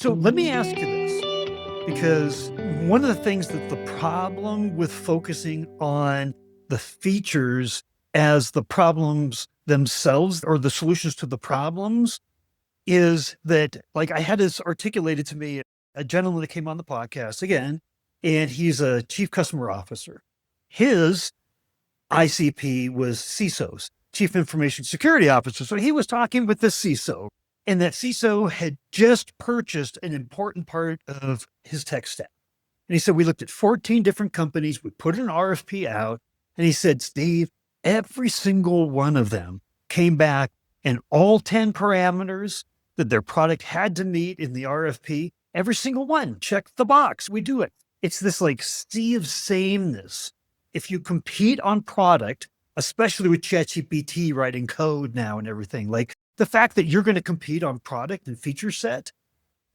So let me ask you this, because one of the things that the problem with focusing on the features as the problems themselves or the solutions to the problems is that, like, I had this articulated to me, a gentleman that came on the podcast again, and he's a chief customer officer. His ICP was CISO's, chief information security officer. So he was talking with the CISO, and that CISO had just purchased an important part of his tech stack. And he said, we looked at 14 different companies, we put an RFP out, and he said, Steve, every single one of them came back and all 10 parameters that their product had to meet in the RFP, every single one, check the box, we do it. It's this like sea of sameness. If you compete on product, especially with ChatGPT writing code now and everything, like the fact that you're going to compete on product and feature set,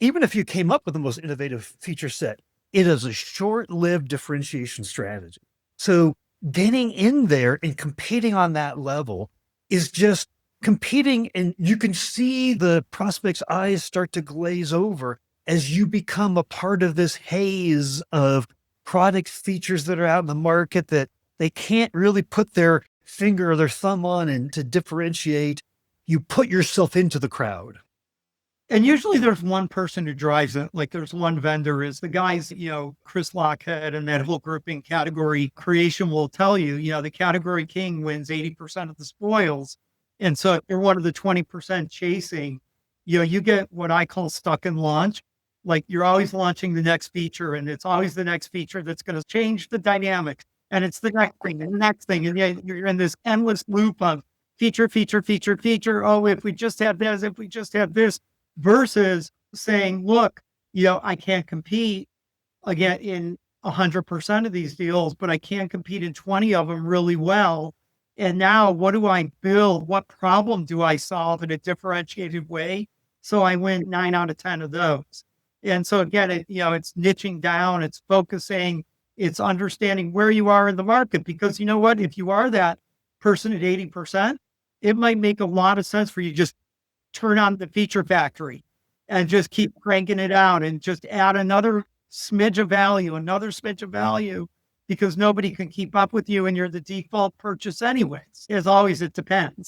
even if you came up with the most innovative feature set, it is a short-lived differentiation strategy. So getting in there and competing on that level is just competing, and you can see the prospect's eyes start to glaze over as you become a part of this haze of product features that are out in the market that they can't really put their finger or their thumb on and to differentiate. You put yourself into the crowd. And usually there's one person who drives it. Like there's one vendor is the guys, Chris Lockhead and that whole grouping category creation will tell you, the category king wins 80% of the spoils. And so if you're one of the 20% chasing, you get what I call stuck in launch. Like you're always launching the next feature and it's always the next feature that's going to change the dynamics. And it's the next thing and the next thing. And you're in this endless loop of feature, feature, feature, feature. Oh, if we just had this, if we just had this. Versus saying, look, I can't compete again in 100% of these deals, but I can compete in 20 of them really well. And now what do I build? What problem do I solve in a differentiated way? So I win 9 out of 10 of those. And so again, it's niching down, it's focusing, it's understanding where you are in the market, because you know what, if you are that person at 80%, it might make a lot of sense for you just turn on the feature factory and just keep cranking it out and just add another smidge of value, because nobody can keep up with you and you're the default purchase anyways. As always, it depends.